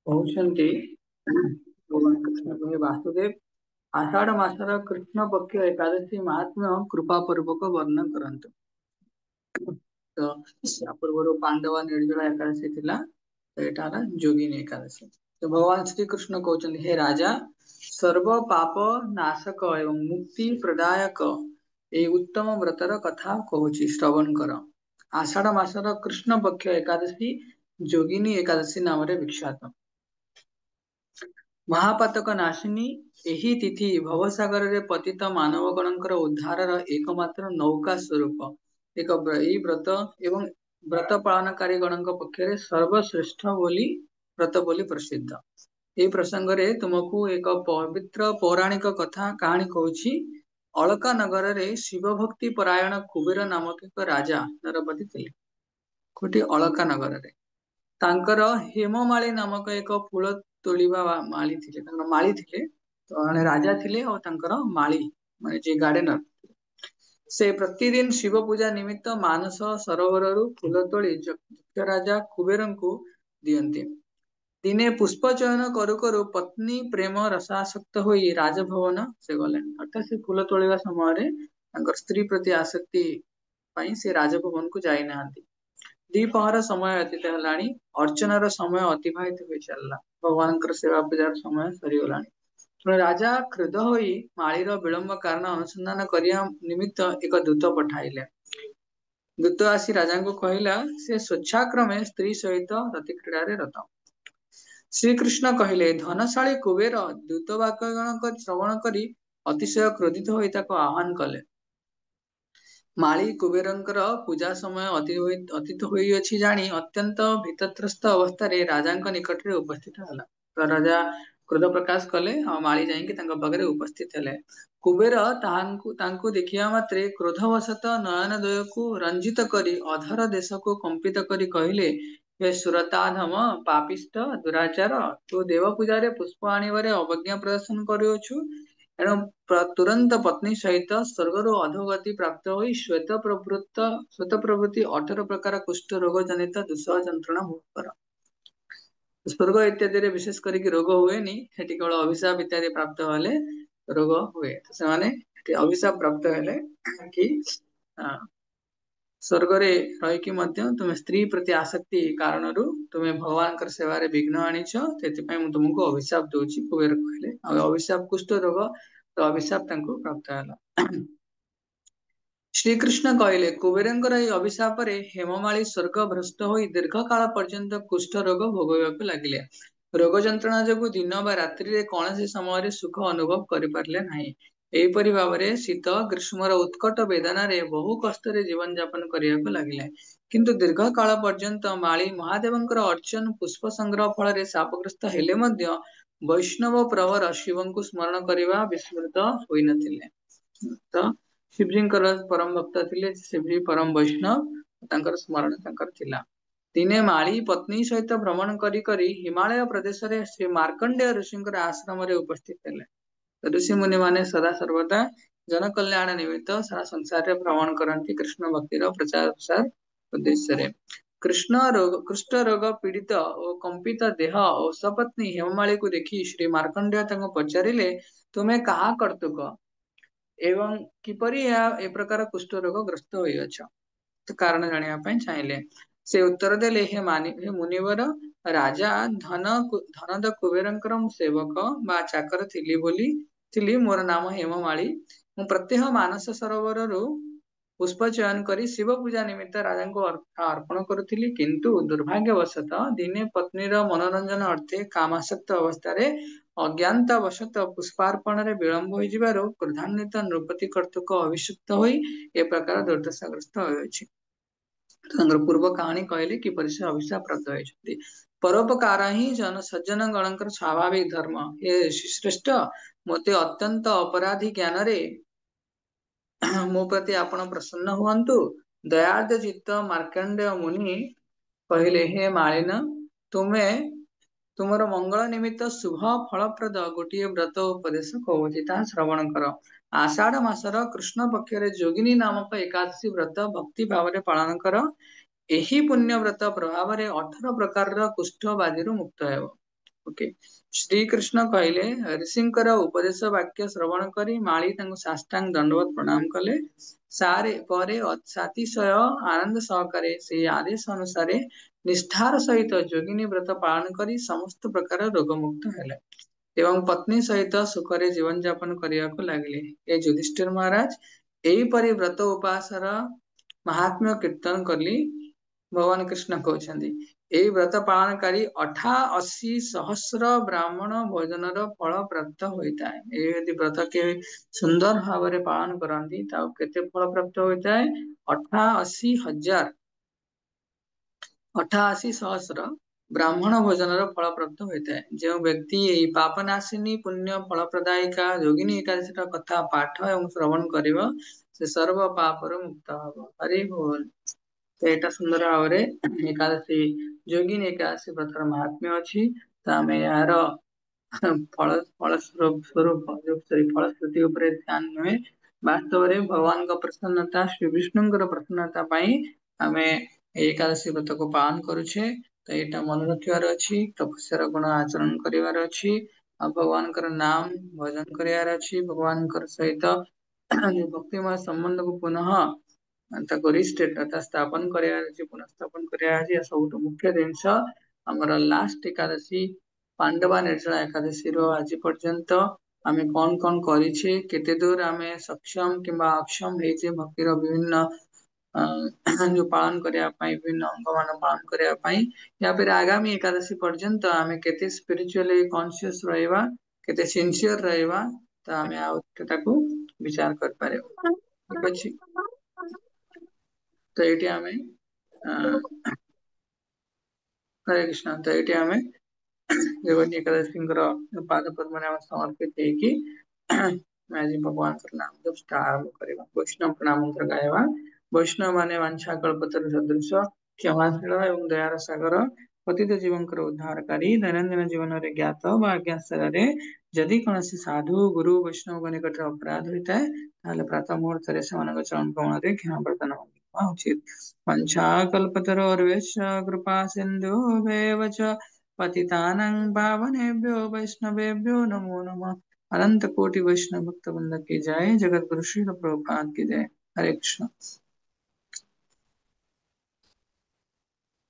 କହୁଛନ୍ତି ଭଗବାନ କୃଷ୍ଣ କହେ ବାସୁଦେବ ଆଷାଢ ମାସର କୃଷ୍ଣ ପକ୍ଷ ଏକାଦଶୀ ମାହାତ୍ମ୍ୟ କୃପା ପୂର୍ବକ ବର୍ଣ୍ଣନା କରନ୍ତୁ। ତ ୟା ପୂର୍ବରୁ ପାଣ୍ଡବ ନିର୍ଜଳା ଏକାଦଶୀ ଥିଲା, ତ ଏଇଟା ହେଲା ଯୋଗିନୀ ଏକାଦଶୀ। ତ ଭଗବାନ ଶ୍ରୀକୃଷ୍ଣ କହୁଛନ୍ତି ହେ ରାଜା, ସର୍ବ ପାପ ନାଶକ ଏବଂ ମୁକ୍ତି ପ୍ରଦାୟକ ଏଇ ଉତ୍ତମ ବ୍ରତର କଥା କହୁଛି, ଶ୍ରବଣ କର। ଆଷାଢ ମାସର କୃଷ୍ଣ ପକ୍ଷ ଏକାଦଶୀ ଯୋଗିନୀ ଏକାଦଶୀ ନାମରେ ବିଖ୍ୟାତ। ମହାପାତକ ନାଶିନୀ ଏହି ତିଥି ଭବସାଗରରେ ପତିତ ମାନବଗଣଙ୍କର ଉଦ୍ଧାରର ଏକମାତ୍ର ନୌକା ସ୍ୱରୂପ ଏଇ ବ୍ରତ ଏବଂ ବ୍ରତ ପାଳନକାରୀ ଗଣଙ୍କ ପକ୍ଷରେ ସର୍ବଶ୍ରେଷ୍ଠ ବୋଲି ବ୍ରତ ବୋଲି ପ୍ରସିଦ୍ଧ। ଏହି ପ୍ରସଙ୍ଗରେ ତୁମକୁ ଏକ ପବିତ୍ର ପୌରାଣିକ କଥା କାହାଣୀ କହୁଛି। ଅଳକା ନଗରରେ ଶିବ ଭକ୍ତି ପରାୟଣ କୁବେର ନାମକ ଏକ ରାଜା ନରପତି ଥିଲେ। କୋଉଠି? ଅଳକା ନଗରରେ। ତାଙ୍କର ହେମମାଳି ନାମକ ଏକ ଫୁଲ ତୋଳିବା ମାଳି ଥିଲେ, ତାଙ୍କର ମାଳି ଥିଲେ। ତ ଜଣେ ରାଜା ଥିଲେ ଆଉ ତାଙ୍କର ମାଳି ମାନେ ଯିଏ ଗାର୍ଡେନର, ସେ ପ୍ରତିଦିନ ଶିବ ପୂଜା ନିମିତ୍ତ ମାନସ ସରୋବରରୁ ଫୁଲ ତୋଳି ଯକ୍ଷ ରାଜା କୁବେରଙ୍କୁ ଦିଅନ୍ତି। ଦିନେ ପୁଷ୍ପ ଚୟନ କରୁ କରୁ ପତ୍ନୀ ପ୍ରେମ ରସାସକ୍ତ ହୋଇ ରାଜଭବନ ସେ ଗଲେ। ଅର୍ଥାତ୍ ସେ ଫୁଲ ତୋଳିବା ସମୟରେ ତାଙ୍କର ସ୍ତ୍ରୀ ପ୍ରତି ଆସକ୍ତି ପାଇଁ ସେ ରାଜଭବନକୁ ଯାଇନାହାନ୍ତି। ଦ୍ୱିପହର ସମୟ ଅତୀତ ହେଲାଣି, ଅର୍ଚ୍ଚନାର ସମୟ ଅତିବାହିତ ହୋଇ ଚାଲିଲା, ଭଗବାନଙ୍କର ସେବା ପୂଜାର ସମୟ ସରିଗଲାଣି। ରାଜା କ୍ରୋଧ ହୋଇ ମାଳିର ବିଳମ୍ବ କାରଣ ଅନୁସନ୍ଧାନ କରିବା ନିମିତ୍ତ ଏକ ଦୂତ ପଠାଇଲେ। ଦୂତ ଆସି ରାଜାଙ୍କୁ କହିଲା, ସେ ସ୍ୱଚ୍ଛାକ୍ରମେ ସ୍ତ୍ରୀ ସହିତ ରତି କ୍ରୀଡ଼ାରେ ରତ। ଶ୍ରୀକୃଷ୍ଣ କହିଲେ, ଧନଶାଳୀ କୁବେର ଦୂତ ବାକ୍ୟ ଜଣକ ଶ୍ରବଣ କରି ଅତିଶୟ କ୍ରୋଧିତ ହୋଇ ତାକୁ ଆହ୍ୱାନ କଲେ। ମାଳି କୁବେରଙ୍କର ପୂଜା ସମୟ ଅତୀତ ହୋଇଅଛି ଜାଣି ଅତ୍ୟନ୍ତ ଭୀତତ୍ରସ୍ତ ଅବସ୍ଥାରେ ରାଜାଙ୍କ ନିକଟରେ ଉପସ୍ଥିତ ହେଲା। ତ ରାଜା କ୍ରୋଧ ପ୍ରକାଶ କଲେ ଆଉ ମାଳି ଯାଇକି ତାଙ୍କ ପାଖରେ ଉପସ୍ଥିତ ହେଲେ। କୁବେର ତାଙ୍କୁ ଦେଖିବା ମାତ୍ରେ କ୍ରୋଧବଶତଃ ନୟନ ଦ୍ୱୟକୁ ରଞ୍ଜିତ କରି ଅଧର ଦେଶକୁ କମ୍ପିତ କରି କହିଲେ, ହେ ସୁରତାଧମ ପାପିଷ୍ଠ ଦୁରାଚାର, ତୁ ଦେବ ପୂଜାରେ ପୁଷ୍ପ ଆଣିବାରେ ଅବଜ୍ଞା ପ୍ରଦର୍ଶନ କରୁଅଛୁ। ଏଣୁ ତୁରନ୍ତ ପତ୍ନୀ ସହିତ ସ୍ୱର୍ଗରୁ ଅଧୋଗତି ପ୍ରାପ୍ତ ହୋଇ ଶ୍ୱେତ ପ୍ରଭୃତି 18 ପ୍ରକାର କୁଷ୍ଠ ରୋଗ ଜନିତ ଦୁଃସହ ଯନ୍ତ୍ରଣା ଭୋଗ କର। ସ୍ୱର୍ଗ ଇତ୍ୟାଦିରେ ବିଶେଷ କରିକି ରୋଗ ହୁଏନି, ସେଠି କେବଳ ଅଭିଶାପ ଇତ୍ୟାଦି ପ୍ରାପ୍ତ ହେଲେ ରୋଗ ହୁଏ। ତ ସେମାନେ ଅଭିଶାପ ପ୍ରାପ୍ତ ହେଲେ କି ସ୍ୱର୍ଗରେ ରହିକି ମଧ୍ୟ ତୁମେ ସ୍ତ୍ରୀ ପ୍ରତି ଆସକ୍ତି କାରଣରୁ ତୁମେ ଭଗବାନଙ୍କର ସେବାରେ ବିଘ୍ନ ଆଣିଛ, ସେଥିପାଇଁ ମୁଁ ତୁମକୁ ଅଭିଶାପ ଦଉଛି, କୁବେର କହିଲେ। ଆଉ ଅଭିଶାପ କୁଷ୍ଠ ରୋଗ ତ ଅଭିଶାପ ତାଙ୍କୁ ପ୍ରାପ୍ତ ହେଲା। ଶ୍ରୀକୃଷ୍ଣ କହିଲେ, କୁବେରଙ୍କର ଏହି ଅଭିଶାପରେ ହେମମାଳି ସ୍ୱର୍ଗ ଭ୍ରଷ୍ଟ ହୋଇ ଦୀର୍ଘ କାଳ ପର୍ଯ୍ୟନ୍ତ କୁଷ୍ଠ ରୋଗ ଭୋଗିବାକୁ ଲାଗିଲେ। ରୋଗ ଯନ୍ତ୍ରଣା ଯୋଗୁଁ ଦିନ ବା ରାତ୍ରିରେ କୌଣସି ସମୟରେ ସୁଖ ଅନୁଭବ କରିପାରିଲେ ନାହିଁ। ଏହିପରି ଭାବରେ ଶୀତ ଗ୍ରୀଷ୍ମର ଉତ୍କଟ ବେଦନାରେ ବହୁ କଷ୍ଟରେ ଜୀବନ ଯାପନ କରିବାକୁ ଲାଗିଲେ। କିନ୍ତୁ ଦୀର୍ଘ କାଳ ପର୍ଯ୍ୟନ୍ତ ମାଳି ମହାଦେବଙ୍କର ଅର୍ଚ୍ଚନ ପୁଷ୍ପ ସଂଗ୍ରହ ଫଳରେ ଶାପଗ୍ରସ୍ତ ହେଲେ ମଧ୍ୟ ବୈଷ୍ଣବ ପ୍ରବର ଶିବଙ୍କୁ ସ୍ମରଣ କରିବା ବିସ୍ମୃତ ହୋଇନଥିଲେ। ତ ଶିବଜୀଙ୍କର ପରମ ଭକ୍ତ ଥିଲେ, ଶିବଜୀ ପରମ ବୈଷ୍ଣବ, ତାଙ୍କର ସ୍ମରଣ ତାଙ୍କର ଥିଲା। ଦିନେ ମାଳି ପତ୍ନୀ ସହିତ ଭ୍ରମଣ କରି କରି ହିମାଳୟ ପ୍ରଦେଶରେ ଶ୍ରୀ ମାର୍କଣ୍ଡେୟ ଋଷିଙ୍କର ଆଶ୍ରମରେ ଉପସ୍ଥିତ ହେଲେ। ଋଷି ମୁନି ମାନେ ସଦା ସର୍ବଦା ଜନ କଲ୍ୟାଣ ନିମିତ୍ତ ସାରା ସଂସାରରେ ଭ୍ରମଣ କରନ୍ତି, କୃଷ୍ଣ ଭକ୍ତିର ପ୍ରଚାର ପ୍ରସାର ଉଦ୍ଦେଶ୍ୟରେ। କୁଷ୍ଠ ରୋଗ ପୀଡ଼ିତ ଓ କମ୍ପିତ ଦେହ ଓ ସପତ୍ନୀ ହେମମାଳିକୁ ଦେଖି ଶ୍ରୀ ମାର୍କଣ୍ଡେୟ ତାଙ୍କୁ ପଚାରିଲେ, ତୁମେ କାହା କର୍ତ୍ତୃକ ଏବଂ କିପରି ଏ ପ୍ରକାର କୁଷ୍ଠ ରୋଗ ଗ୍ରସ୍ତ ହୋଇଅଛ? କାରଣ ଜାଣିବା ପାଇଁ ଚାହିଁଲେ। ସେ ଉତ୍ତର ଦେଲେ, ହେ ମୁନିବର, ରାଜା ଧନଦ କୁବେରଙ୍କର ମୁଁ ସେବକ ବା ଚାକର ଥିଲି। ମୋର ନାମ ହେମମାଳି। ମୁଁ ପ୍ରତ୍ୟହ ମାନସ ସରୋବରରୁ ପୁଷ୍ପ ଚୟନ କରି ଶିବ ପୂଜା ନିମିତ୍ତ ରାଜାଙ୍କୁ ଅର୍ପଣ କରୁଥିଲି, କିନ୍ତୁ ଦୁର୍ଭାଗ୍ୟବଶତଃ ଦିନେ ପତ୍ନୀର ମନୋରଞ୍ଜନ ଅର୍ଥେ କାମାସକ୍ତ ଅବସ୍ଥାରେ ଅଜ୍ଞାନତାବଶତଃ ପୁଷ୍ପାର୍ପଣରେ ବିଳମ୍ବ ହୋଇଯିବାରୁ କ୍ରୋଧାନ୍ୱିତ ନୃପତି କର୍ତ୍ତୃକ ଅଭିଷିକ୍ତ ହୋଇ ଏ ପ୍ରକାର ଦୁର୍ଦ୍ଦଶାଗ୍ରସ୍ତ ହୋଇଅଛି। ତାଙ୍କର ପୂର୍ବ କାହାଣୀ କହିଲେ କିପରି ସେ ଅଭିଶାପ ପ୍ରାପ୍ତ ହୋଇଛନ୍ତି। ପରୋପକାର ହିଁ ସଜ୍ଜନ ଗଣଙ୍କର ସ୍ୱାଭାବିକ ଧର୍ମ। ହେ ଶ୍ରେଷ୍ଠ, ମୋତେ ଅତ୍ୟନ୍ତ ଅପରାଧୀ ଜ୍ଞାନରେ ମୋ ପ୍ରତି ଆପଣ ପ୍ରସନ୍ନ ହୁଅନ୍ତୁ। ଦୟାର୍ଦ୍ର ଚିତ୍ତ ମାର୍କଣ୍ଡେୟ ମୁନି କହିଲେ, ହେ ମାଳିନ, ତୁମର ମଙ୍ଗଳ ନିମିତ୍ତ ଶୁଭ ଫଳପ୍ରଦ ଗୋଟିଏ ବ୍ରତ ଉପଦେଶ କହୁଛି, ତାହା ଶ୍ରବଣ କର। ଆଷାଢ ମାସର କୃଷ୍ଣ ପକ୍ଷରେ ଯୋଗିନୀ ନାମକ ଏକାଦଶୀ ବ୍ରତ ଭକ୍ତି ଭାବରେ ପାଳନ କର। ଏହି ପୁଣ୍ୟ ବ୍ରତ ପ୍ରଭାବରେ 18 ପ୍ରକାରର କୁଷ୍ଠ ବାଦୀରୁ ମୁକ୍ତ ହେବ। ओके। श्रीकृष्ण कहले ऋषिंकर उपदेश वाक्य श्रवण करी माळी ତାଙ୍କୁ ସାଷ୍ଟାଙ୍ଗ ଦଣ୍ଡବତ ପ୍ରଣାମ କଲେ। ସାରେ ପରେ ସାତିଶୟ ଆନନ୍ଦ ସହକାରେ ସେହି ଆଦେଶ ଅନୁସାରେ ନିଷ୍ଠାର ସହିତ ଯୋଗିନୀ ବ୍ରତ ପାଳନ କରି ସମସ୍ତ ପ୍ରକାର ରୋଗମୁକ୍ତ ହେଲେ ଏବଂ ପତ୍ନୀ ସହିତ ସୁଖରେ ଜୀବନ ଯାପନ କରିବାକୁ ଲାଗିଲେ। ଏ ଯୁଧିଷ୍ଠିର ମହାରାଜ ଏହିପରି ବ୍ରତ ଉପାସର ମହାତ୍ମ୍ୟ କୀର୍ତ୍ତନ କଲି। ଭଗବାନ କୃଷ୍ଣ କହୁଛନ୍ତି ଏହି ବ୍ରତ ପାଳନକାରୀ 88,000 ବ୍ରାହ୍ମଣ ଭୋଜନର ଫଳ ପ୍ରାପ୍ତ ହୋଇଥାଏ। ଏହି ଯଦି ବ୍ରତ କେହି ସୁନ୍ଦର ଭାବରେ ପାଳନ କରନ୍ତି ତାକୁ କେତେ ଫଳ ପ୍ରାପ୍ତ ହୋଇଥାଏ? 88,000 88,000 ବ୍ରାହ୍ମଣ ଭୋଜନର ଫଳ ପ୍ରାପ୍ତ ହୋଇଥାଏ। ଯେଉଁ ବ୍ୟକ୍ତି ଏହି ପାପନାଶିନୀ ପୁଣ୍ୟ ଫଳପ୍ରଦାୟିକା ଯୋଗିନୀ ଏକାଦଶୀର କଥା ପାଠ ଏବଂ ଶ୍ରବଣ କରିବ ସେ ସର୍ବ ପାପରୁ ମୁକ୍ତ ହବ। ହରି ବୋଲ। ତ ଏଇଟା ସୁନ୍ଦର ଭାବରେ ଏକାଦଶୀ ଯୋଗିନୀ ଏକାଦଶୀ ବ୍ରତର ମହାତ୍ମ୍ୟ ଅଛି। ତ ଆମେ ଏହାର ଫଳ ଫଳ ସ୍ୱରୂପ ଯୋଉ ଫଳଶ୍ରୁତି ଉପରେ ଧ୍ୟାନ ନୁହେଁ, ବାସ୍ତବରେ ଭଗବାନଙ୍କ ପ୍ରସନ୍ନତା ଶ୍ରୀ ବିଷ୍ଣୁଙ୍କର ପ୍ରସନ୍ନତା ପାଇଁ ଆମେ ଏଇ ଏକାଦଶୀ ବ୍ରତକୁ ପାଳନ କରୁଛେ। ତ ଏଇଟା ମନେ ରଖିବାର ଅଛି, ତପସ୍ୟାର ଗୁଣ ଆଚରଣ କରିବାର ଅଛି, ଆଉ ଭଗବାନଙ୍କର ନାମ ଭଜନ କରିବାର ଅଛି, ଭଗବାନଙ୍କର ସହିତ ଭକ୍ତିମୟ ସମ୍ବନ୍ଧକୁ ପୁନଃ ତାକୁ ରିଷ୍ଟେଟ ଅର୍ଥାତ ସ୍ଥାପନ କରିବାର ଅଛି, ପୁନଃ ସ୍ଥାପନ କରିବାର ଅଛି। ସବୁଠୁ ମୁଖ୍ୟ ଜିନିଷ ଆମର ଲାଷ୍ଟ ଏକାଦଶୀ ପାଣ୍ଡବା ନିର୍ଜଳା ଏକାଦଶୀର ଆଜି ପର୍ଯ୍ୟନ୍ତ ଆମେ କଣ କଣ କରିଛେ, କେତେ ଦୂର ଆମେ ସକ୍ଷମ କିମ୍ବା ଅକ୍ଷମ ହେଇଛେ ଭକ୍ତିର ବିଭିନ୍ନ ଯୋଉ ପାଳନ କରିବା ପାଇଁ ବିଭିନ୍ନ ଅଙ୍ଗ ମାନ ପାଳନ କରିବା ପାଇଁ, ୟା ଫିର ଆଗାମୀ ଏକାଦଶୀ ପର୍ଯ୍ୟନ୍ତ ଆମେ କେତେ ସ୍ପିରିଚୁଆଲି କନସିୟସ ରହିବା, କେତେ ସିନସିୟର ରହିବା, ତ ଆମେ ଆଉ ତାକୁ ବିଚାର କରିପାରିବା। ଠିକ ଅଛି। ତ ଏଇଠି ଆମେ ହରେ କୃଷ୍ଣ। ତ ଏଇଠି ଆମେ ଜଗନ୍ନାଥ ଏକାଦଶୀଙ୍କର ପାଦ ପଦ୍ମରେ ଆମେ ସମର୍ପିତ ହେଇକି ଆଜି ଭଗବାନଙ୍କର ନାମ ଜପ ଆରମ୍ଭ କରିବା, ବୈଷ୍ଣବ ନାମ ମନ୍ତ୍ର ଗାଇବା। ବୈଷ୍ଣବ ମାନେ ବାଞ୍ଛା କଳ୍ପତରୁ ସଦୃଶ କ୍ଷମାଶୀଳ ଏବଂ ଦୟାର ସାଗର ପତିତ ଜୀବଙ୍କର ଉଦ୍ଧାରକାରୀ ଦୈନନ୍ଦିନ ଜୀବନରେ ଜ୍ଞାତ ବା ଅଜ୍ଞାତ ସ୍ଥଳରେ ଯଦି କୌଣସି ସାଧୁ ଗୁରୁ ବୈଷ୍ଣବଙ୍କ ନିକଟରେ ଅପରାଧ ହୋଇଥାଏ ତାହେଲେ ପ୍ରାତଃ ମୁହୂର୍ତ୍ତରେ ସେମାନଙ୍କ ଚରଣ କମଳରେ କ୍ଷମା ପ୍ରାର୍ଥନା କରିବା ଉଚିତ। वञ्चाकल्पतरोर्वैश्य कृपा सिन्धुभ्येव च पतितानां पावनेभ्यो वैष्णवेभ्यो नमो नमः। अनंत कोटि वैष्णव भक्त वृंद की जय। जगत गुरु श्रील प्रभुपाद की जय। हरे कृष्ण।